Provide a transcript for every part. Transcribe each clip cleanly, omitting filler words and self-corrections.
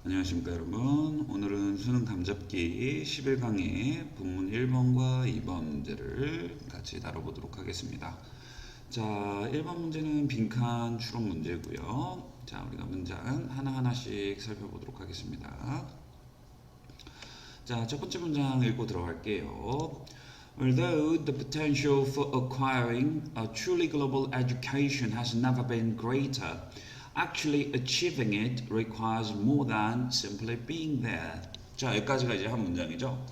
안녕하십니까 여러분. 오늘은 수능 감잡기 11강의 본문 1번과 2번 문제를 같이 다뤄보도록 하겠습니다. 자, 1번 문제는 빈칸 추론 문제고요. 자, 우리가 문장 하나하나씩 살펴보도록 하겠습니다. 자, 첫 번째 문장 읽고 들어갈게요. Although the potential for acquiring a truly global education has never been greater, actually achieving it requires more than simply being there. 자, 여기까지가 이제 한 문장이죠.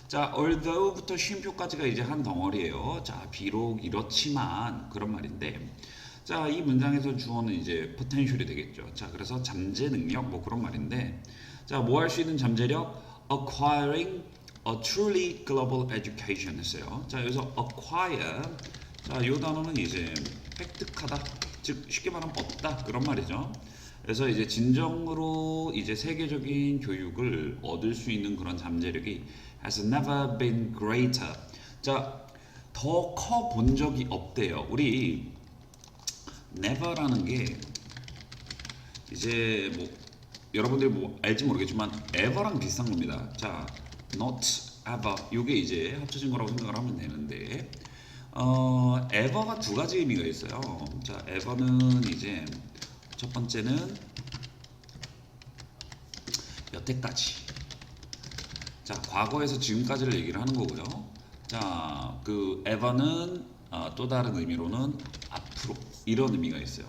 자, although부터 쉼표까지가 이제 한 덩어리예요. 자, 비록 이렇지만 그런 말인데, 자, 이 문장에서 주어는 이제 potential이 되겠죠. 자, 그래서 잠재 능력 뭐 그런 말인데, 자, 뭐 할 수 있는 잠재력? acquiring a truly global education 했어요. 자, 여기서 acquire, 자, 이 단어는 이제 획득하다, 즉 쉽게 말하면 얻다 그런 말이죠. 그래서 이제 진정으로 이제 세계적인 교육을 얻을 수 있는 그런 잠재력이 has never been greater. 자, 더 커 본 적이 없대요. 우리 never라는 게 이제 뭐 여러분들이 뭐 알지 모르겠지만 ever랑 비슷한 겁니다. 자, not ever 이게 이제 합쳐진 거라고 생각을 하면 되는데 ever가 두 가지 의미가 있어요. 자, ever는 이제 첫 번째는 여태까지. 자, 과거에서 지금까지를 얘기를 하는 거고요. 자, 그 ever는 또 다른 의미로는 앞으로 이런 의미가 있어요.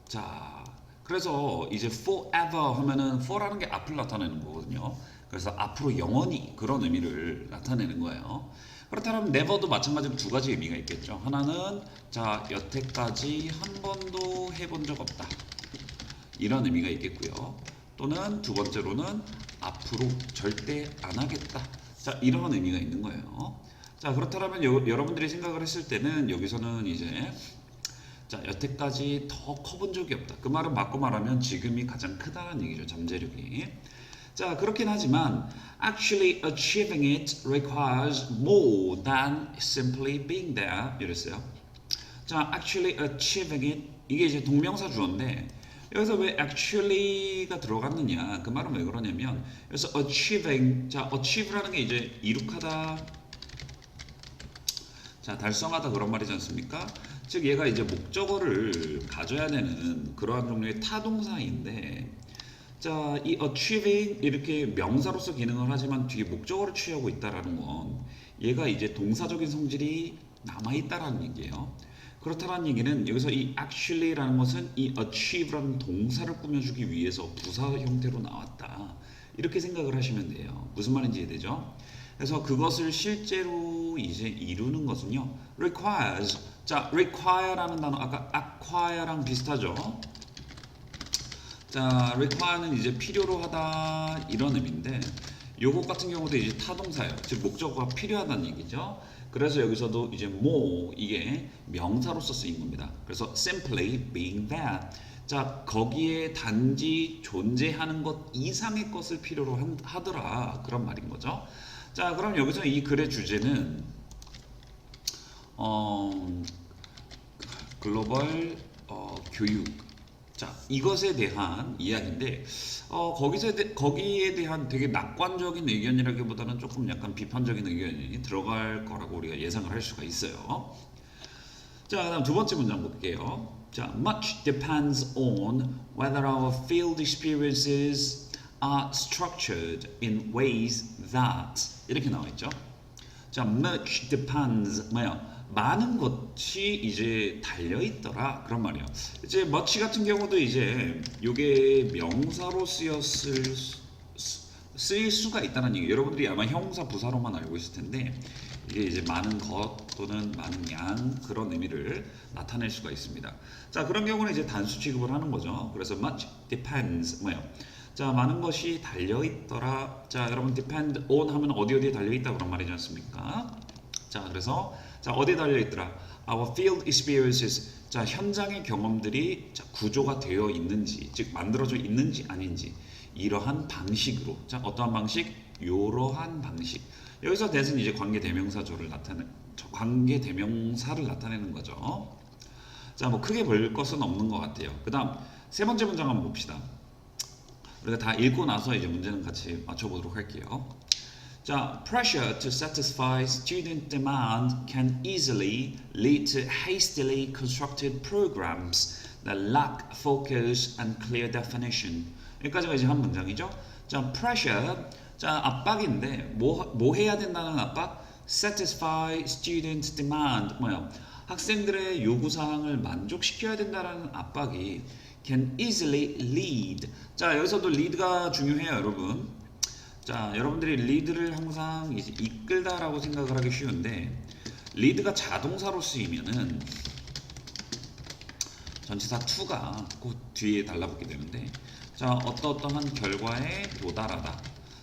자, 그래서 이제 forever 하면은 for라는 게 앞을 나타내는 거거든요. 그래서 앞으로 영원히 그런 의미를 나타내는 거예요. 그렇다면 never도 마찬가지로 두 가지 의미가 있겠죠. 하나는 자, 여태까지 한 번도 해본 적 없다. 이런 의미가 있겠고요. 또는 두 번째로는 앞으로 절대 안 하겠다. 자, 이런 의미가 있는 거예요. 자, 그렇다면 여러분들이 생각을 했을 때는 여기서는 이제 자, 여태까지 더 커본 적이 없다. 그 말은 바꿔 말하면 지금이 가장 크다는 얘기죠. 잠재력이. 자, 그렇긴 하지만 actually achieving it requires more than simply being there. 이랬어요. 자, actually achieving it 이게 이제 동명사 주어인데 여기서 왜 actually가 들어갔느냐? 그 말은 왜 그러냐면 그래서 achieving 자, achieve라는 게 이제 이룩하다 자, 달성하다 그런 말이지 않습니까? 즉 얘가 이제 목적어를 가져야 되는 그러한 종류의 타동사인데 자, 이 achieving 이렇게 명사로서 기능을 하지만 뒤에 목적어를 취하고 있다라는 건 얘가 이제 동사적인 성질이 남아 있다라는 얘기예요. 그렇다는 얘기는 여기서 이 actually라는 것은 이 achieve라는 동사를 꾸며주기 위해서 부사 형태로 나왔다. 이렇게 생각을 하시면 돼요. 무슨 말인지 이해되죠? 그래서 그것을 실제로 이제 이루는 것은요, requires. 자, require라는 단어 아까 acquire랑 비슷하죠? 자, require는 이제 필요로 하다 이런 의미인데 요것 같은 경우도 이제 타동사예요. 즉 목적어가 필요하다는 얘기죠. 그래서 여기서도 이제 more 이게 명사로서 쓰인 겁니다. 그래서 simply being there. 자, 거기에 단지 존재하는 것 이상의 것을 필요로 하더라 그런 말인 거죠. 자, 그럼 여기서 이 글의 주제는 글로벌 교육. 자, 이것에 대한 이야기인데 거기에 대한 되게 낙관적인 의견이라기보다는 조금 약간 비판적인 의견이 들어갈 거라고 우리가 예상을 할 수가 있어요. 자, 그다음 두 번째 문장 볼게요. 자, much depends on whether our field experiences are structured in ways that 이렇게 나와 있죠. 자, much depends 뭐야? 많은 것이 이제 달려 있더라 그런 말이에요. 이제 much 같은 경우도 이제 요게 명사로 쓰일 수가 있다는 얘기. 여러분들이 아마 형사 부사로만 알고 있을 텐데 이게 이제 많은 것 또는 많은 양 그런 의미를 나타낼 수가 있습니다. 자, 그런 경우는 이제 단수 취급을 하는 거죠. 그래서 much depends 뭐예요? 자, 많은 것이 달려 있더라. 자, 여러분 depend on 하면 어디에 달려 있다 그런 말이지 않습니까? 자, 그래서 자, 어디에 달려 있더라? Our field experiences. 자, 현장의 경험들이 자, 구조가 되어 있는지, 즉 만들어져 있는지 아닌지 이러한 방식으로. 자, 어떠한 방식? 이러한 방식. 여기서 that은 이제 관계 대명사를 나타내는 거죠. 자, 뭐 크게 볼 것은 없는 것 같아요. 그다음 세 번째 문장 한번 봅시다. 우리가 다 읽고 나서 이제 문제는 같이 맞춰보도록 할게요. 자, pressure to satisfy student demand can easily lead to hastily constructed programs that lack focus and clear definition. 여기까지가 이제 한 문장이죠. 자, pressure, 자 압박인데 뭐 해야 된다는 압박? satisfy student demand, 뭐야? 학생들의 요구 사항을 만족시켜야 된다는 압박이 can easily lead. 자, 여기서도 lead가 중요해요, 여러분. 자, 여러분들이 lead를 항상 이제 이끌다라고 생각을 하기 쉬운데 lead가 자동사로 쓰이면은 전치사 to가 그 뒤에 달라붙게 되는데 자, 어떠한 결과에 도달하다.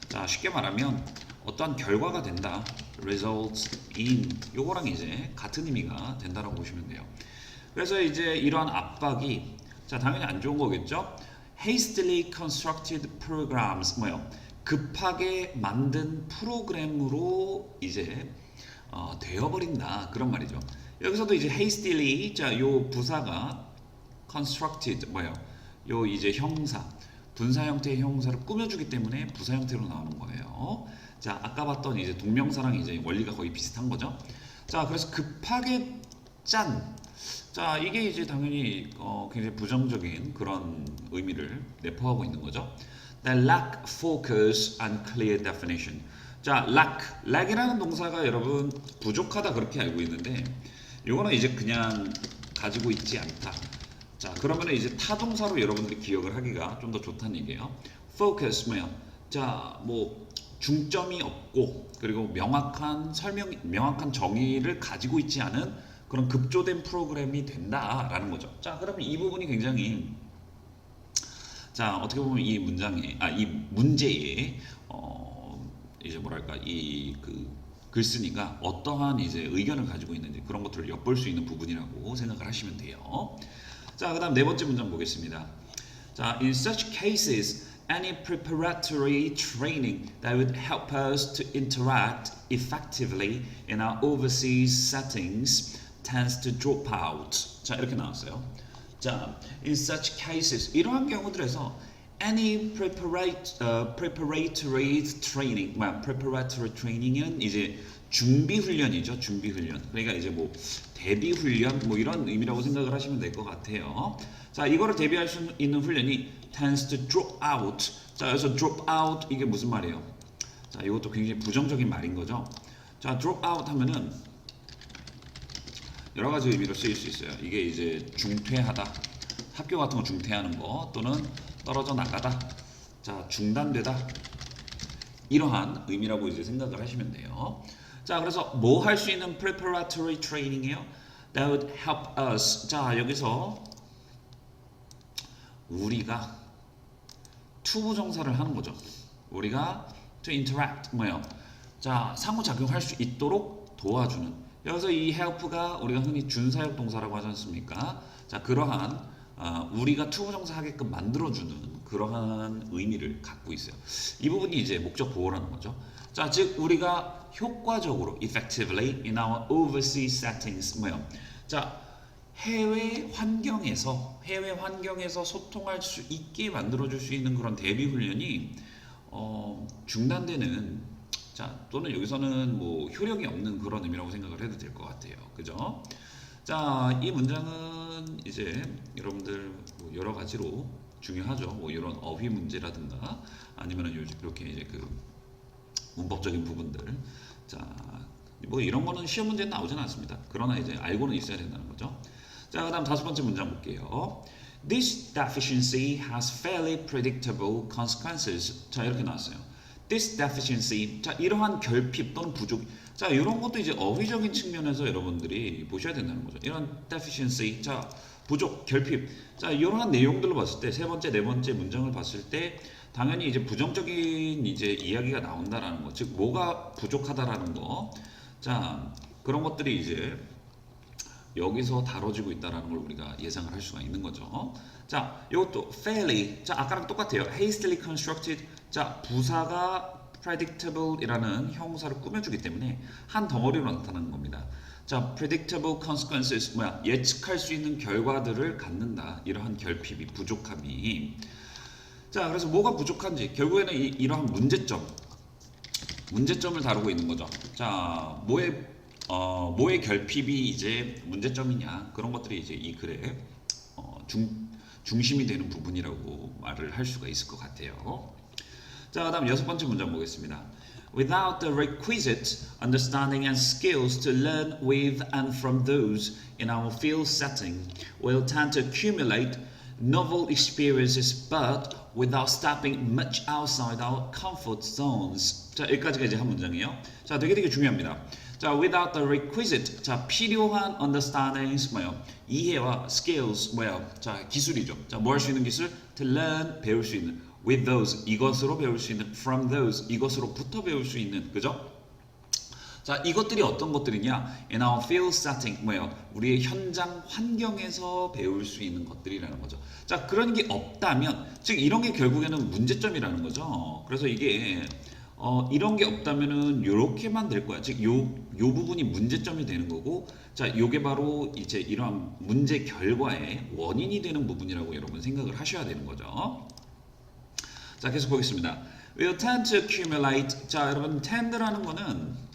자, 쉽게 말하면 어떠한 결과가 된다. results in 요거랑 이제 같은 의미가 된다라고 보시면 돼요. 그래서 이제 이러한 압박이 자, 당연히 안 좋은 거겠죠. hastily constructed programs 뭐요? 급하게 만든 프로그램으로 이제 되어버린다 그런 말이죠. 여기서도 이제 hastily 자, 요 부사가 constructed 뭐요? 요 이제 형사 분사 형태의 형사를 꾸며주기 때문에 부사 형태로 나오는 거예요. 자, 아까 봤던 이제 동명사랑 이제 원리가 거의 비슷한 거죠. 자, 그래서 급하게 짠. 자, 이게 이제 당연히 굉장히 부정적인 그런 의미를 내포하고 있는 거죠. That lack focus and clear definition. 자, lack이라는 동사가 여러분 부족하다 그렇게 알고 있는데 이거는 이제 그냥 가지고 있지 않다. 자, 그러면 이제 타동사로 여러분들이 기억을 하기가 좀 더 좋다는 얘기예요. focus 뭐야? 자, 뭐 중점이 없고 그리고 명확한 정의를 가지고 있지 않은 그런 급조된 프로그램이 된다라는 거죠. 자, 그러면 이 부분이 굉장히 자, 어떻게 보면 이 문제에 이제 뭐랄까 이 그 글쓴이가 어떠한 이제 의견을 가지고 있는지 그런 것들을 엿볼 수 있는 부분이라고 생각을 하시면 돼요. 자, 그다음 네 번째 문장 보겠습니다. 자, in such cases, any preparatory training that would help us to interact effectively in our overseas settings tends to drop out. 자, 이렇게 나왔어요. 자, in such cases, 이러한 경우들에서 any preparatory training, preparatory training은 이제 준비 훈련이죠. 준비 훈련. 그러니까 이제 뭐 대비 훈련 뭐 이런 의미라고 생각을 하시면 될 것 같아요. 자, 이거를 대비할 수 있는 훈련이 tends to drop out. 자, 여기서 drop out 이게 무슨 말이에요? 자, 이것도 굉장히 부정적인 말인 거죠. 자, drop out 하면은 여러 가지 의미로 쓰일 수 있어요. 이게 이제 중퇴하다, 학교 같은 거 중퇴하는 거 또는 떨어져 나가다, 자, 중단되다 이러한 의미라고 이제 생각을 하시면 돼요. 자, 그래서 뭐 할 수 있는 preparatory training이에요? That would help us. 자, 여기서 우리가 투부정사를 하는 거죠. 우리가 to interact 뭐예요? 자, 상호작용할 수 있도록 도와주는. 여기서 이 help가 우리가 흔히 준사역 동사라고 하지 않습니까? 자, 그러한 우리가 투부정사 하게끔 만들어주는 그러한 의미를 갖고 있어요. 이 부분이 이제 목적 보호라는 거죠. 자, 즉 우리가 효과적으로 effectively in our overseas settings 뭐예요? 자, 해외 환경에서 소통할 수 있게 만들어줄 수 있는 그런 대비 훈련이 중단되는 자 또는 여기서는 뭐 효력이 없는 그런 의미라고 생각을 해도 될 것 같아요. 그죠? 자, 이 문장은 이제 여러분들 뭐 여러 가지로 중요하죠. 뭐 이런 어휘 문제라든가 아니면은 이렇게 이제 그 문법적인 부분들. 자, 뭐 이런 거는 시험 문제는 나오지는 않습니다. 그러나 이제 알고는 있어야 된다는 거죠. 자, 그다음 다섯 번째 문장 볼게요. This deficiency has fairly predictable consequences. 자, 이렇게 나왔어요. This deficiency. 자, 이러한 결핍 또는 부족. 자, 이런 것도 이제 어휘적인 측면에서 여러분들이 보셔야 된다는 거죠. 이런 deficiency. 자, 부족, 결핍. 자, 이러한 내용들로 봤을 때 세 번째, 네 번째 문장을 봤을 때 당연히 이제 부정적인 이제 이야기가 나온다라는 거. 즉 뭐가 부족하다라는 거. 자, 그런 것들이 이제 여기서 다뤄지고 있다는 걸 우리가 예상을 할 수가 있는 거죠. 자, 이것도 fairly. 자, 아까랑 똑같아요. hastily constructed. 자, 부사가 predictable이라는 형사를 꾸며주기 때문에 한 덩어리로 나타나는 겁니다. 자, predictable consequences 뭐야? 예측할 수 있는 결과들을 갖는다. 이러한 결핍이 부족함이 자, 그래서 뭐가 부족한지 결국에는 이러한 문제점을 다루고 있는 거죠. 자, 뭐의 결핍이 이제 문제점이냐 그런 것들이 이제 이 글의 중심이 되는 부분이라고 말을 할 수가 있을 것 같아요. 자, 그다음 여섯 번째 문장 보겠습니다. Without the requisite understanding and skills to learn with and from those in our field setting, we'll tend to accumulate novel experiences, but without stepping much outside our comfort zones. 자, 여기까지가 이제 한 문장이에요. 자, 되게 중요합니다. 자, without the requisite, 자, 필요한 understandings 뭐예요? 이해와 skills 뭐예요? 자, 기술이죠. 자, 뭐 할 수 있는 기술? To learn, 배울 수 있는. With those, 이것으로 배울 수 있는. From those, 이것으로부터 배울 수 있는. 그죠? 자, 이것들이 어떤 것들이냐? In our field setting, 뭐예요? 우리의 현장 환경에서 배울 수 있는 것들이라는 거죠. 자, 그런 게 없다면, 즉 이런 게 결국에는 문제점이라는 거죠. 그래서 이게 이런 게 없다면은 요렇게만 될 거야. 즉 요 부분이 문제점이 되는 거고, 자, 요게 바로 이제 이러한 문제 결과의 원인이 되는 부분이라고 여러분 생각을 하셔야 되는 거죠. 자, 계속 보겠습니다. We'll tend to accumulate. 자, 여러분 tend라는 거는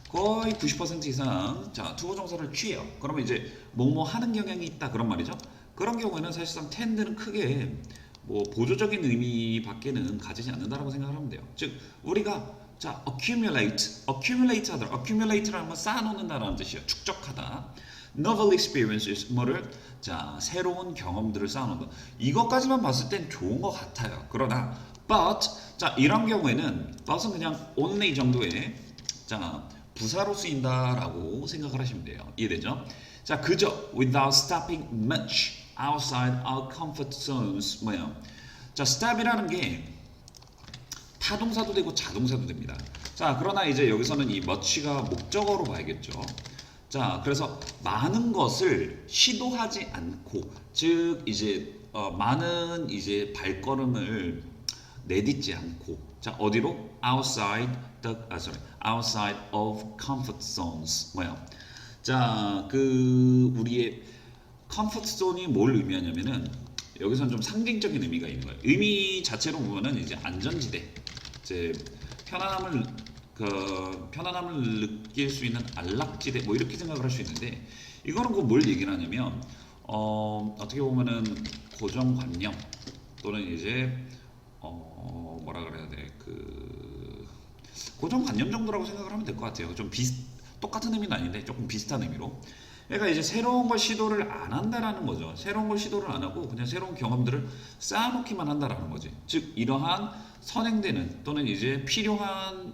거의 90% 이상 자, 투부정사를 취해요. 그러면 이제 뭐뭐 하는 경향이 있다 그런 말이죠. 그런 경우에는 사실상 tend는 크게 뭐 보조적인 의미밖에는 가지지 않는다라고 생각을 하면 돼요. 즉 우리가 자 accumulate 하더라. accumulate라는 건 쌓아놓는다라는 뜻이에요. 축적하다. novel experiences 뭐를 자 새로운 경험들을 쌓아놓는다. 이것까지만 봤을 땐 좋은 것 같아요. 그러나 but 자 이런 경우에는 but은 그냥 only 정도의 자 부사로 쓰인다라고 생각을 하시면 돼요. 이해되죠? 자 그저 without stepping much outside our comfort zones 뭐예요? 자, step이라는 게 타동사도 되고 자동사도 됩니다. 자, 그러나 이제 여기서는 이 much가 목적어로 봐야겠죠. 자, 그래서 많은 것을 시도하지 않고, 즉 이제 많은 이제 발걸음을 내딛지 않고, 자 어디로? outside of comfort zones 뭐예요? 자, 그 우리의 컴포트 존이 뭘 의미하냐면은 여기서는 좀 상징적인 의미가 있는 거예요. 의미 자체로 보면은 이제 안전지대, 이제 편안함을 느낄 수 있는 안락지대 뭐 이렇게 생각을 할 수 있는데 이거는 뭘 얘기를 하냐면 어떻게 보면은 고정관념 또는 이제 뭐라 그래야 돼 고정관념 정도라고 생각을 하면 될 것 같아요. 좀 똑같은 의미는 아닌데 조금 비슷한 의미로. 그러니까 이제 새로운 걸 시도를 안 한다라는 거죠. 새로운 걸 시도를 안 하고 그냥 새로운 경험들을 쌓아놓기만 한다라는 거지. 즉 이러한 선행되는 또는 이제 필요한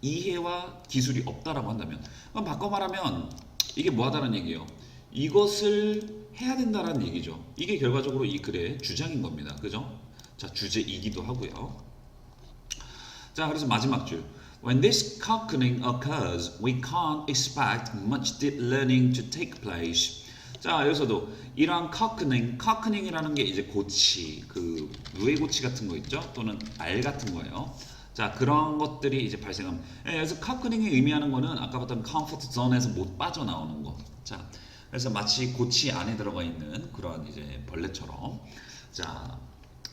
이해와 기술이 없다라고 한다면 그럼 바꿔 말하면 이게 뭐하다는 얘기예요. 이것을 해야 된다라는 얘기죠. 이게 결과적으로 이 글의 주장인 겁니다. 그죠? 자 주제이기도 하고요. 자 그래서 마지막 줄. When this cocooning occurs, we can't expect much deep learning to take place. 자, 여기서도 이러한 cocooning, 이라는 게 이제 고치, 그 누에고치 같은 거 있죠? 또는 알 같은 거예요. 자, 그런 것들이 이제 발생하면, 여기서 cocooning이 의미하는 거는 아까 봤던 comfort zone에서 못 빠져나오는 거. 자, 그래서 마치 고치 안에 들어가 있는 그런 이제 벌레처럼, 자,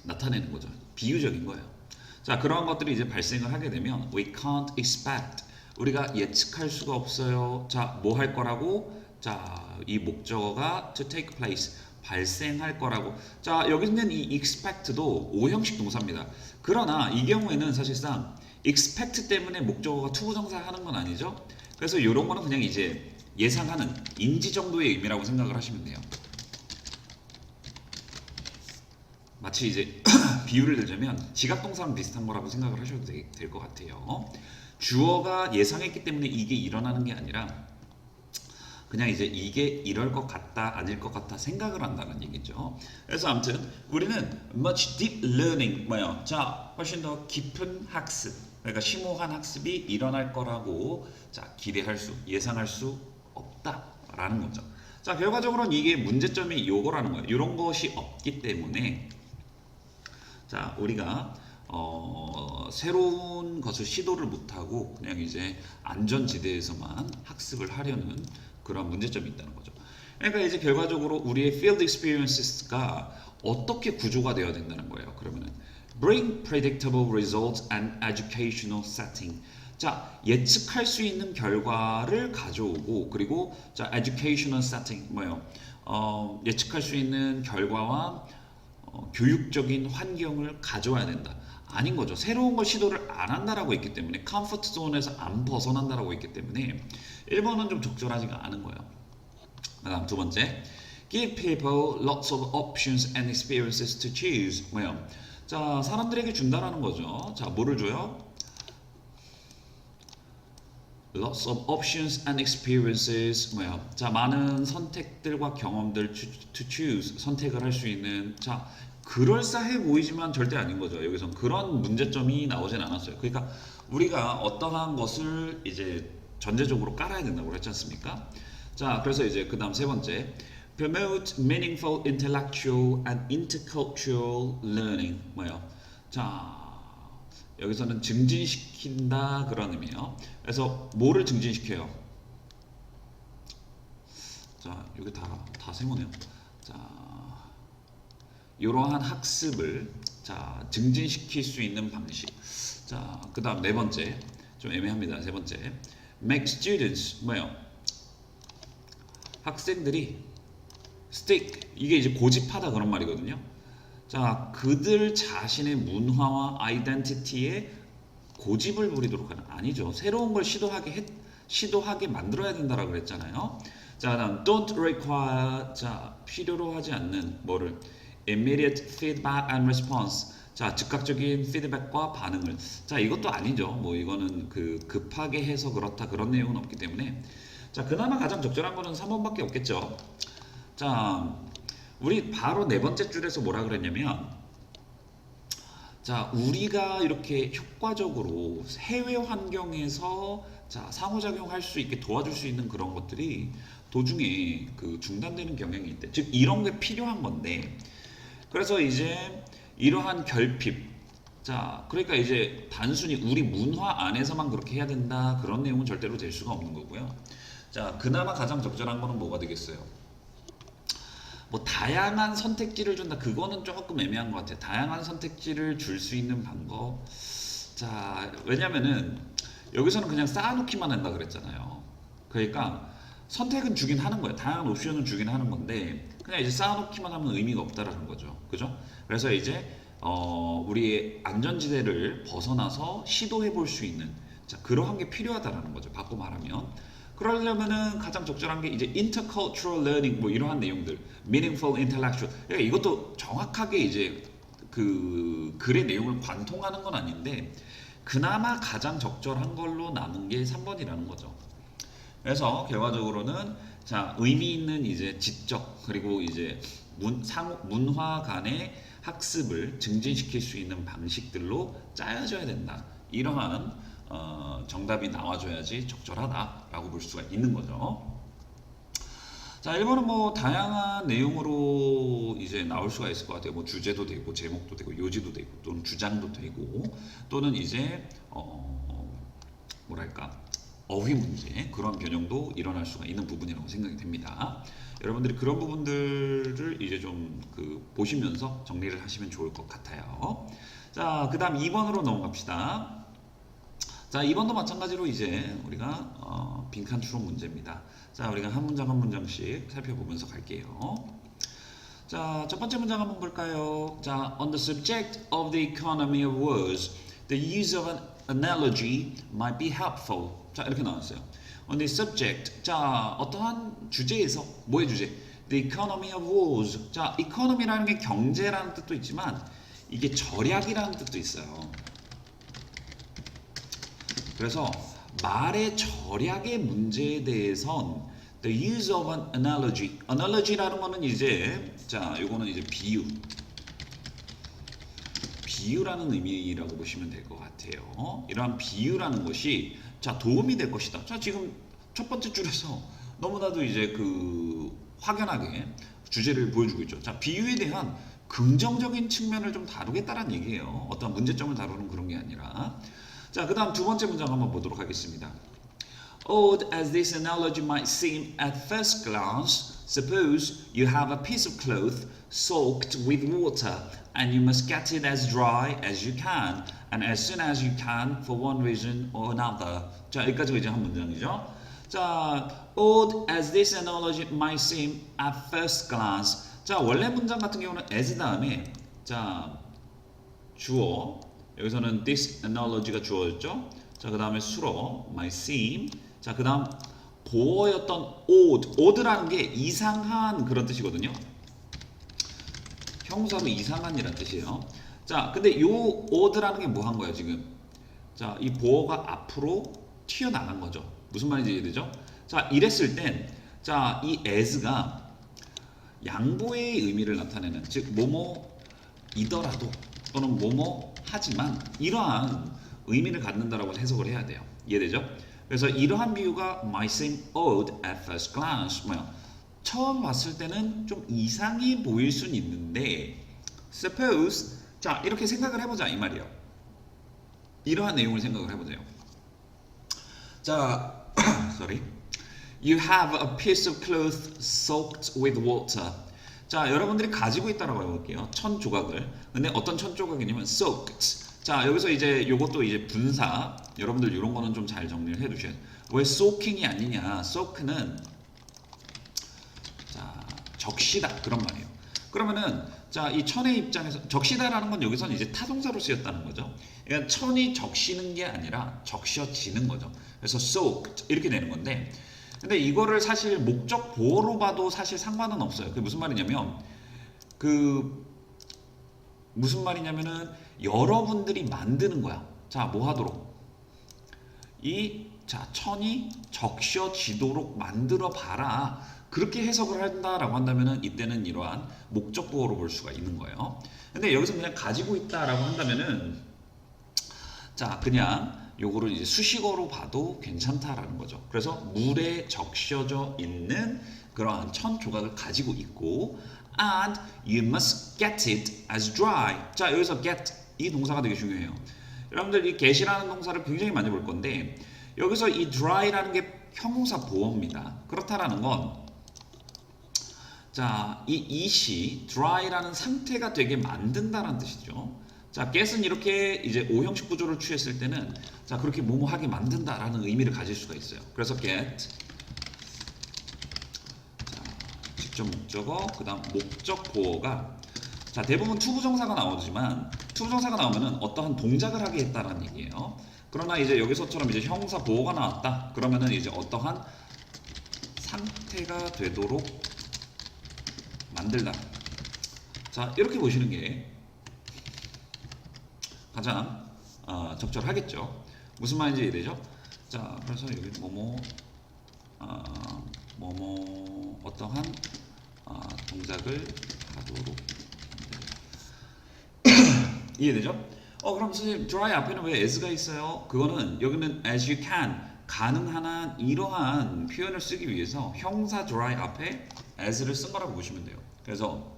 나타내는 거죠. 비유적인 거예요. 자, 그런 것들이 이제 발생을 하게 되면 we can't expect 우리가 예측할 수가 없어요. 자, 뭐 할 거라고? 자, 이 목적어가 to take place 발생할 거라고. 자, 여기 있는 이 expect도 오형식 동사입니다. 그러나 이 경우에는 사실상 expect 때문에 목적어가 투부정사 하는 건 아니죠. 그래서 이런 거는 그냥 이제 예상하는 인지 정도의 의미라고 생각을 하시면 돼요. 마치 이제 비유를 들자면 지각동사랑 비슷한 거라고 생각을 하셔도 될 것 같아요. 주어가 예상했기 때문에 이게 일어나는 게 아니라 그냥 이제 이게 이럴 것 같다 아닐 것 같다 생각을 한다는 얘기죠. 그래서 아무튼 우리는 much deep learning 뭐요? 자 훨씬 더 깊은 학습 그러니까 심오한 학습이 일어날 거라고 자 기대할 수 예상할 수 없다라는 거죠. 자 결과적으로는 이게 문제점이 요거라는 거예요. 이런 것이 없기 때문에 자 우리가 새로운 것을 시도를 못하고 그냥 이제 안전지대에서만 학습을 하려는 그런 문제점이 있다는 거죠. 그러니까 이제 결과적으로 우리의 field experiences가 어떻게 구조가 되어야 된다는 거예요. 그러면은 bring predictable results and educational setting. 자, 예측할 수 있는 결과를 가져오고 그리고 자, educational setting 뭐예요? 예측할 수 있는 결과와 교육적인 환경을 가져와야 된다. 아닌 거죠. 새로운 걸 시도를 안 한다라고 했기 때문에 컴포트 존에서 안 벗어난다라고 했기 때문에 1번은 좀 적절하지가 않은 거예요. 그다음 두 번째, give people lots of options and experiences to choose. 뭐예요? 자, 사람들에게 준다라는 거죠. 자, 뭐를 줘요? Lots of options and experiences. 뭐야? 자, 많은 선택들과 경험들 to choose. 선택을 할 수 있는. 자, 그럴싸해 보이지만 절대 아닌 거죠. 여기서 그런 문제점이 나오진 않았어요. 그러니까 우리가 어떠한 것을 이제 전제적으로 깔아야 된다고 그랬지 않습니까? 자, 그래서 이제 그다음 세 번째, promote meaningful intellectual and intercultural learning. 뭐예요? 자, 여기서는 증진시킨다 그런 의미예요. 그래서 뭐를 증진시켜요? 자, 여기 다 세모네요. 자, 이러한 학습을 자 증진시킬 수 있는 방식. 자, 그다음 네 번째 좀 애매합니다. 세 번째, make students 뭐예요? 학생들이 stick 이게 이제 고집하다 그런 말이거든요. 자, 그들 자신의 문화와 아이덴티티에 고집을 부리도록 하는 아니죠. 새로운 걸 시도하게 만들어야 된다라고 그랬잖아요. 자, 다음 don't require 자 필요로 하지 않는 뭐를 immediate feedback and response. 자, 즉각적인 피드백과 반응을. 자, 이것도 아니죠. 뭐 이거는 그 급하게 해서 그렇다 그런 내용은 없기 때문에. 자, 그나마 가장 적절한 거는 3번밖에 없겠죠. 자, 우리 바로 네 번째 줄에서 뭐라 그랬냐면, 자, 우리가 이렇게 효과적으로 해외 환경에서 자, 상호작용할 수 있게 도와줄 수 있는 그런 것들이 도중에 그 중단되는 경향이 있대. 즉 이런 게 필요한 건데, 그래서 이제 이러한 결핍, 자, 그러니까 이제 단순히 우리 문화 안에서만 그렇게 해야 된다 그런 내용은 절대로 될 수가 없는 거고요. 자, 그나마 가장 적절한 거는 뭐가 되겠어요? 뭐 다양한 선택지를 준다 그거는 조금 애매한 것 같아요. 다양한 선택지를 줄 수 있는 방법. 자, 왜냐면은 여기서는 그냥 쌓아놓기만 한다 그랬잖아요. 그러니까 선택은 주긴 하는 거예요. 다양한 옵션은 주긴 하는 건데 그냥 이제 쌓아놓기만 하면 의미가 없다라는 거죠. 그죠? 그래서 이제 우리의 안전지대를 벗어나서 시도해 볼 수 있는 자, 그러한 게 필요하다라는 거죠. 바꿔 말하면. 그러려면은 가장 적절한 게 이제 intercultural learning 뭐 이러한 내용들, meaningful intellectual. 그러니까 이것도 정확하게 이제 그 글의 내용을 관통하는 건 아닌데 그나마 가장 적절한 걸로 남은 게 3번이라는 거죠. 그래서 결과적으로는 자, 의미 있는 이제 지적 그리고 이제 문화 간의 학습을 증진시킬 수 있는 방식들로 짜여져야 된다. 이러한 정답이 나와줘야지 적절하다라고 볼 수가 있는 거죠. 자, 1번은 뭐 다양한 내용으로 이제 나올 수가 있을 것 같아요. 뭐 주제도 되고 제목도 되고 요지도 되고 또는 주장도 되고 또는 이제 뭐랄까 어휘 문제 그런 변형도 일어날 수가 있는 부분이라고 생각이 됩니다. 여러분들이 그런 부분들을 이제 좀 보시면서 정리를 하시면 좋을 것 같아요. 자, 그 다음 2번으로 넘어갑시다. 자, 2번도 마찬가지로 이제 우리가 빈칸 추론 문제입니다. 자, 우리가 한 문장 한 문장씩 살펴보면서 갈게요. 자, 첫 번째 문장 한번 볼까요? 자, on the subject of the economy of wars, the use of an analogy might be helpful. 자, 이렇게 나왔어요. On the subject, 자, 어떠한 주제에서 뭐의 주제? The economy of wars. 자, economy라는 게 경제라는 뜻도 있지만 이게 절약이라는 뜻도 있어요. 그래서 말의 절약의 문제에 대해선 the use of an analogy. analogy라는 거는 이제 자, 요거는 이제 비유라는 의미라고 보시면 될 것 같아요. 이러한 비유라는 것이 자, 도움이 될 것이다. 자, 지금 첫 번째 줄에서 너무나도 이제 확연하게 주제를 보여주고 있죠. 자, 비유에 대한 긍정적인 측면을 좀 다루겠다는 얘기예요. 어떤 문제점을 다루는 그런 게 아니라. 자, 그 다음 두 번째 문장 한번 보도록 하겠습니다. Odd as this analogy might seem at first glance, Suppose you have a piece of cloth soaked with water and you must get it as dry as you can and as soon as you can for one reason or another. 자, 여기까지가 이제 한 문장이죠. 자, odd as this analogy might seem at first glance. 자, 원래 문장 같은 경우는 as 다음에 자, 주어 여기서는 this analogy가 주어였죠. 자, 그 다음에 수로 might seem. 자, 그 다음 보어였던 odd라는 게 이상한 그런 뜻이거든요. 형사로 이상한이란 뜻이에요. 자, 근데 요 odd라는 게 뭐 한 거예요 지금? 자, 이 보어가 앞으로 튀어나간 거죠. 무슨 말인지 이해되죠? 자, 이랬을 땐, 자, 이 as가 양보의 의미를 나타내는, 즉 뭐뭐이더라도 또는 뭐뭐 하지만 이러한 의미를 갖는다라고 해석을 해야 돼요. 이해되죠? 그래서 이러한 비유가 might seem odd at first glance. 뭐야? 처음 봤을 때는 좀 이상해 보일 수는 있는데 suppose 자 이렇게 생각을 해보자 이 말이에요. 이러한 내용을 생각을 해보세요. 자, sorry. You have a piece of cloth soaked with water. 자, 여러분들이 가지고 있다라고 해볼게요. 천 조각을. 근데 어떤 천 조각이냐면 soaked. 자, 여기서 이제 요것도 이제 분사. 여러분들 이런 거는 좀 잘 정리를 해 두셔야 돼요. 왜 soaking이 아니냐? soak는 자, 적시다 그런 말이에요. 그러면은 자, 이 천의 입장에서 적시다라는 건 여기서는 이제 타동사로 쓰였다는 거죠. 그러니까 천이 적시는 게 아니라 적셔지는 거죠. 그래서 soaked 이렇게 되는 건데 근데 이거를 사실 목적 보어로 봐도 사실 상관은 없어요. 그게 무슨 말이냐면 무슨 말이냐면은 여러분들이 만드는 거야. 자, 뭐 하도록? 자, 천이 적셔지도록 만들어 봐라. 그렇게 해석을 한다라고 한다면은 이때는 이러한 목적 보어로 볼 수가 있는 거예요. 근데 여기서 그냥 가지고 있다라고 한다면은 자, 그냥 요거를 이제 수식어로 봐도 괜찮다라는 거죠. 그래서 물에 적셔져 있는 그러한 천 조각을 가지고 있고 and you must get it as dry. 자, 여기서 get 이 동사가 되게 중요해요. 여러분들 이 get이라는 동사를 굉장히 많이 볼 건데 여기서 이 dry라는 게 형용사 보어입니다. 그렇다라는 건 자, 이 it이 dry라는 상태가 되게 만든다라는 뜻이죠. 자, get은 이렇게 이제 오형식 구조를 취했을 때는 자, 그렇게 뭐뭐하게 만든다라는 의미를 가질 수가 있어요. 그래서 get 자, 직접 목적어 그다음 목적 보어가 자, 대부분 투부정사가 나오지만 투부정사가 나오면은 어떠한 동작을 하게 했다라는 얘기예요. 그러나 이제 여기서처럼 이제 형사 보어가 나왔다. 그러면은 이제 어떠한 상태가 되도록 만들다. 자, 이렇게 보시는 게 가장 적절하겠죠. 무슨 말인지 이해되죠? 자, 그래서 여기 뭐뭐 어떠한 동작을 하도록 이해되죠? 그럼 선생님 dry 앞에는 왜 as가 있어요? 그거는 여기는 as you can 가능한 한 이러한 표현을 쓰기 위해서 형사 dry 앞에 as를 쓴 거라고 보시면 돼요. 그래서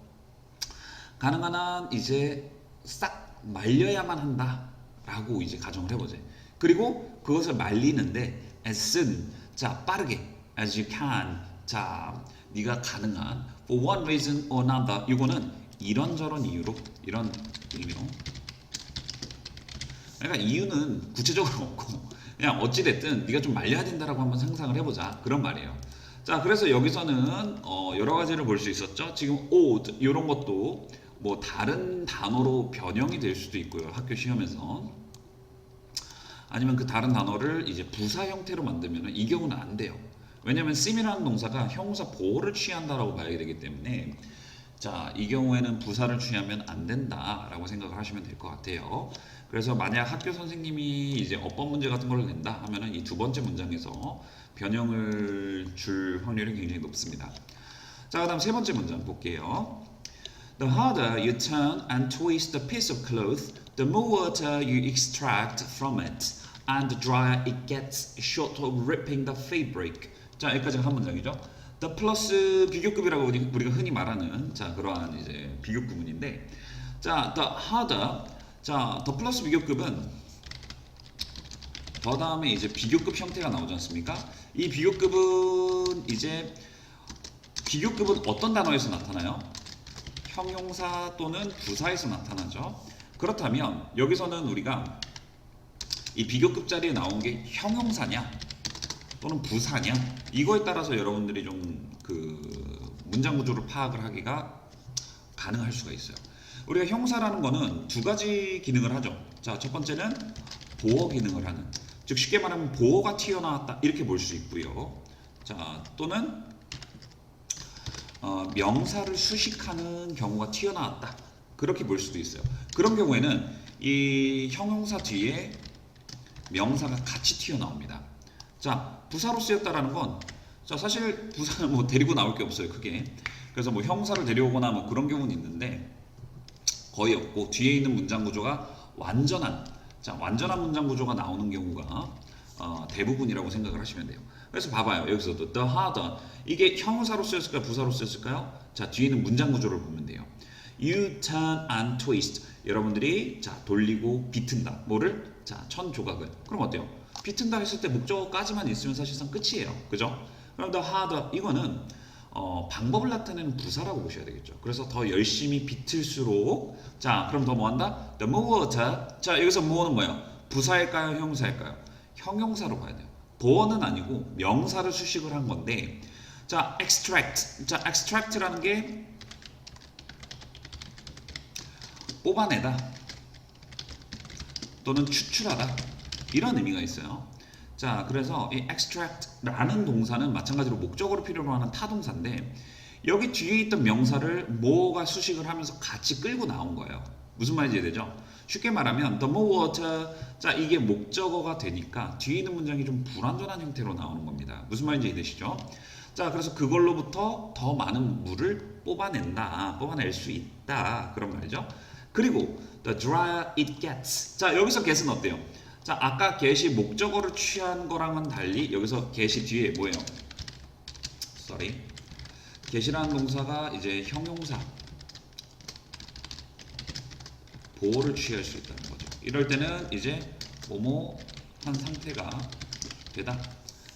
가능한 한 이제 싹 말려야만 한다라고 이제 가정을 해보세요. 그리고 그것을 말리는데 as는 자 빠르게 as you can 자 네가 가능한 for one reason or another 이거는 이런저런 이유로 이런 의미로 그러니까 이유는 구체적으로 없고 그냥 어찌됐든 네가 좀 말려야 된다라고 한번 상상을 해보자 그런 말이에요. 자, 그래서 여기서는 여러 가지를 볼 수 있었죠. 지금 odd 이런 것도 뭐 다른 단어로 변형이 될 수도 있고요. 학교 시험에서 아니면 그 다른 단어를 이제 부사 형태로 만들면 이 경우는 안 돼요. 왜냐하면 seem이라는 동사가 형용사 보호를 취한다라고 봐야 되기 때문에 자, 이 경우에는 부사를 취하면 안 된다라고 생각을 하시면 될 것 같아요. 그래서 만약 학교 선생님이 이제 어법 문제 같은 걸 낸다 하면은 이 두 번째 문장에서 변형을 줄 확률이 굉장히 높습니다. 자, 그다음 세 번째 문장 볼게요. The harder you turn and twist a piece of cloth, the more water you extract from it, and the drier it gets, short of ripping the fabric. 자, 여기까지가 한 문장이죠. The 플러스 비교급이라고 우리가 흔히 말하는 자 그러한 이제 비교급 구문인데, 자, the harder, 자, the 플러스 비교급은 더 다음에 이제 비교급 형태가 나오지 않습니까? 이 비교급은 이제 비교급은 어떤 단어에서 나타나요? 형용사 또는 부사에서 나타나죠. 그렇다면 여기서는 우리가 이 비교급 자리에 나온 게 형용사냐 또는 부사냐 이거에 따라서 여러분들이 좀 그 문장 구조를 파악을 하기가 가능할 수가 있어요. 우리가 형사라는 거는 두 가지 기능을 하죠. 자, 첫 번째는 보어 기능을 하는, 즉 쉽게 말하면 보어가 튀어나왔다 이렇게 볼 수 있고요. 자, 또는 명사를 수식하는 경우가 튀어나왔다 그렇게 볼 수도 있어요. 그런 경우에는 이 형용사 뒤에 명사가 같이 튀어나옵니다. 자, 부사로 쓰였다라는 건, 자, 사실 부사는 뭐 데리고 나올 게 없어요, 크게. 그래서 뭐 형사를 데려오거나 뭐 그런 경우는 있는데 거의 없고, 뒤에 있는 문장 구조가 완전한, 자, 완전한 문장 구조가 나오는 경우가 대부분이라고 생각을 하시면 돼요. 그래서 봐봐요, 여기서도 the harder, 이게 형사로 쓰였을까요, 부사로 쓰였을까요? 자, 뒤에 있는 문장 구조를 보면 돼요. You turn and twist. 여러분들이 자 돌리고 비튼다. 뭐를? 자, 천 조각을. 그럼 어때요? 비튼다 했을 때 목적어까지만 있으면 사실상 끝이에요. 그죠? 그럼 the harder 이거는 방법을 나타내는 부사라고 보셔야 되겠죠. 그래서 더 열심히 비틀수록, 자, 그럼 더 뭐한다? The more water. 자, 여기서 more는 뭐예요? 부사일까요? 형용사일까요? 형용사로 봐야 돼요. 보어는 아니고 명사를 수식을 한 건데, 자, extract. 자, extract라는 게 뽑아내다 또는 추출하다 이런 의미가 있어요. 자, 그래서 이 extract라는 동사는 마찬가지로 목적어를 필요로 하는 타동사인데, 여기 뒤에 있던 명사를 뭐가 수식을 하면서 같이 끌고 나온 거예요. 무슨 말인지 이해되죠? 쉽게 말하면 the more water, 자, 이게 목적어가 되니까 뒤에 있는 문장이 좀 불완전한 형태로 나오는 겁니다. 무슨 말인지 이해되시죠? 자, 그래서 그걸로부터 더 많은 물을 뽑아낼 수 있다 그런 말이죠. 그리고 the drier it gets. 자, 여기서 get은 어때요? 자, 아까 get이 목적어를 취한 거랑은 달리 여기서 get이 뒤에 뭐예요? get이라는 동사가 이제 형용사 보호를 취할 수 있다는 거죠. 이럴 때는 이제 뭐뭐한 상태가 되다,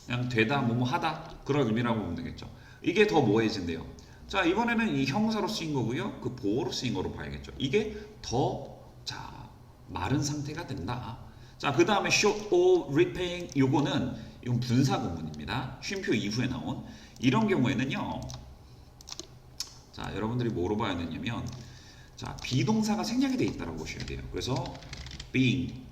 그냥 되다, 뭐뭐하다 그런 의미라고 보면 되겠죠. 이게 더 모호해진대요. 자, 이번에는 이 형사로 쓰인 거고요. 그 보호로 쓰인 거로 봐야겠죠. 이게 더, 자, 마른 상태가 된다. 자, 그 다음에 short or ripping, 이건 분사 구문입니다. 쉼표 이후에 나온 이런 경우에는요. 자, 여러분들이 뭐로 봐야 되냐면, 자, 비동사가 생략이 돼 있다고 보셔야 돼요. 그래서 being,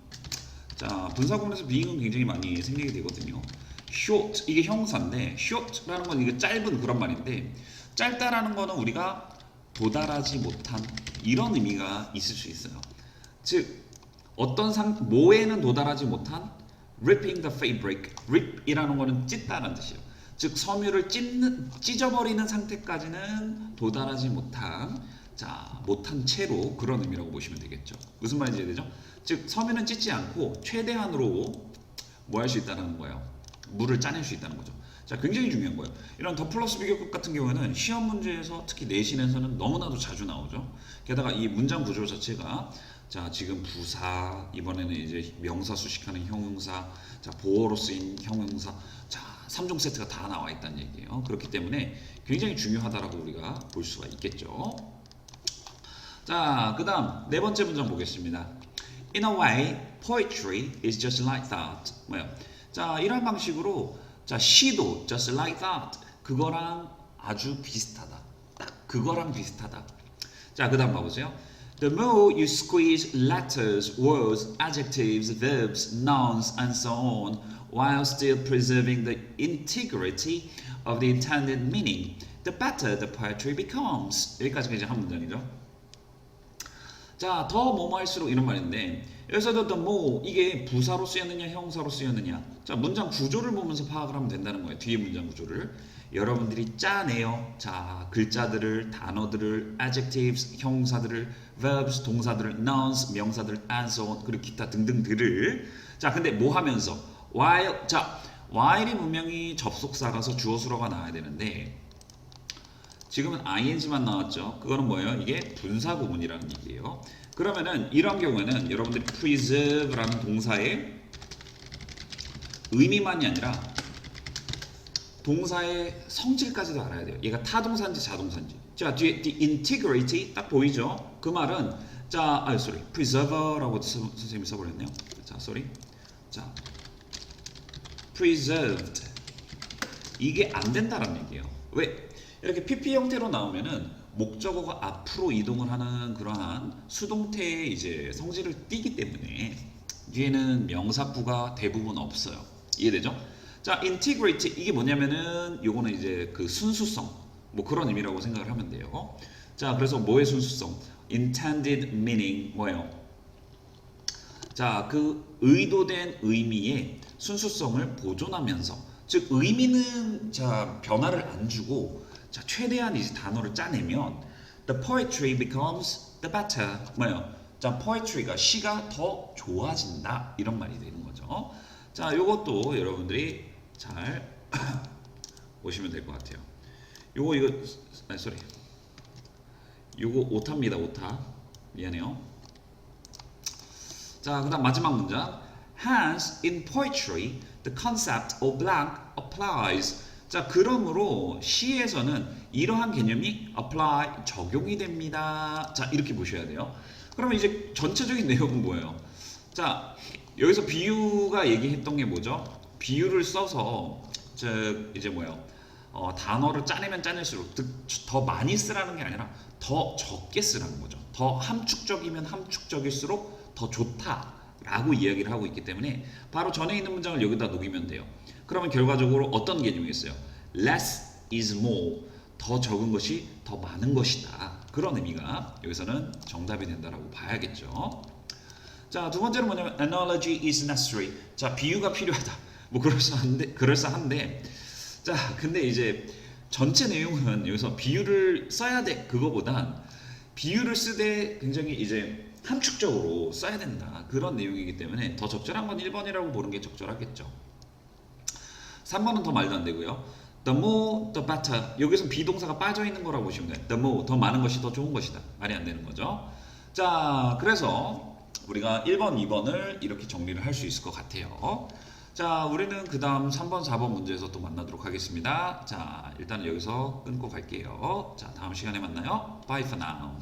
자, 분사 구문에서 being은 굉장히 많이 생략이 되거든요. short, 이게 형사인데 short라는 건 이게 짧은 그런 말인데, 짧다라는 거는 우리가 도달하지 못한 이런 의미가 있을 수 있어요. 즉 뭐에는 도달하지 못한 ripping the fabric. rip이라는 거는 찢다라는 뜻이에요. 즉 섬유를 찢어버리는 상태까지는 도달하지 못한, 자, 못한 채로 그런 의미라고 보시면 되겠죠. 무슨 말인지 이해되죠? 즉 섬유는 찢지 않고 최대한으로 뭐 할 수 있다는 거예요. 물을 짜낼 수 있다는 거죠. 자, 굉장히 중요한 거예요. 이런 더 플러스 비교급 같은 경우에는 시험 문제에서 특히 내신에서는 너무나도 자주 나오죠. 게다가 이 문장 구조 자체가, 자, 지금 부사, 이번에는 이제 명사 수식하는 형용사, 자, 보어로 쓰인 형용사, 자, 3종 세트가 다 나와 있다는 얘기예요. 그렇기 때문에 굉장히 중요하다라고 우리가 볼 수가 있겠죠. 자, 그 다음 네 번째 문장 보겠습니다. In a way, poetry is just like that. 뭐요? 자, 이런 방식으로, 자, 시도 just like that, 그거랑 아주 비슷하다. 딱 그거랑 비슷하다. 자, 그 다음 봐보세요. The more you squeeze letters, words, adjectives, verbs, nouns, and so on, while still preserving the integrity of the intended meaning, the better the poetry becomes. 여기까지가 이제 한 문장이죠. 자, 더 뭐뭐 할수록 이런 말인데, 여기서도 the more, 이게 부사로 쓰였느냐 형사로 쓰였느냐, 자, 문장 구조를 보면서 파악을 하면 된다는 거예요. 뒤에 문장 구조를 여러분들이 짜내요. 자, 글자들을, 단어들을, adjectives, 형사들을, verbs, 동사들을, nouns, 명사들, and so on, 그리고 기타 등등들을. 자, 근데 뭐 하면서? while. 자, while이 분명히 접속사라서 주어수로가 나와야 되는데 지금은 ing만 나왔죠. 그거는 뭐예요? 이게 분사 구문이라는 얘기예요. 그러면은 이런 경우에는 여러분들이 preserve라는 동사의 의미만이 아니라 동사의 성질까지도 알아야 돼요. 얘가 타동사인지 자동사인지. 자, 뒤에 the integrity 딱 보이죠? 그 말은 자, sorry, preserve라고 선생님이 써버렸네요. 자, sorry. 자, preserved 이게 안 된다라는 얘기예요. 왜? 이렇게 PP 형태로 나오면은 목적어가 앞으로 이동을 하는 그러한 수동태의 이제 성질을 띠기 때문에 뒤에는 명사구가 대부분 없어요. 이해되죠? 자, integrity 이게 뭐냐면은 요거는 이제 그 순수성 뭐 그런 의미라고 생각을 하면 돼요. 자, 그래서 뭐의 순수성? intended meaning 뭐예요? 자, 그 의도된 의미의 순수성을 보존하면서 즉 의미는 자 변화를 안 주고 자 최대한 이제 단어를 짜내면 the poetry becomes the better 뭐예요? 자, poetry가 시가 더 좋아진다 이런 말이 되는 거죠. 자, 요것도 여러분들이 잘 보시면 될 것 같아요. 요거 이거 sorry. 요거 오타입니다. 오타. 미안해요. 자, 그다음 마지막 문장. Hence, in poetry, the concept of blank applies. 자, 그러므로 시에서는 이러한 개념이 apply 적용이 됩니다. 자, 이렇게 보셔야 돼요. 그러면 이제 전체적인 내용은 뭐예요? 자, 여기서 비유가 얘기했던 게 뭐죠? 비유를 써서 즉 이제 뭐예요? 단어를 짜내면 짜낼수록 더 많이 쓰라는 게 아니라 더 적게 쓰라는 거죠. 더 함축적이면 함축적일수록 더 좋다라고 이야기를 하고 있기 때문에 바로 전에 있는 문장을 여기다 녹이면 돼요. 그러면 결과적으로 어떤 개념이겠어요? Less is more. 더 적은 것이 더 많은 것이다. 그런 의미가 여기서는 정답이 된다라고 봐야겠죠. 자, 두 번째는 뭐냐면 analogy is necessary. 자, 비유가 필요하다. 뭐 그럴싸한데 자, 근데 이제 전체 내용은 여기서 비유를 써야 돼 그거보단 비유를 쓰되 굉장히 이제 함축적으로 써야 된다 그런 내용이기 때문에 더 적절한 건 1번이라고 보는 게 적절하겠죠. 3번은 더 말도 안 되고요. The more, the better. 여기서 비동사가 빠져 있는 거라고 보시면 돼요. The more, 더 많은 것이 더 좋은 것이다. 말이 안 되는 거죠. 자, 그래서 우리가 1번, 2번을 이렇게 정리를 할 수 있을 것 같아요. 자, 우리는 그 다음 3번, 4번 문제에서 또 만나도록 하겠습니다. 자, 일단 여기서 끊고 갈게요. 자, 다음 시간에 만나요. Bye for now.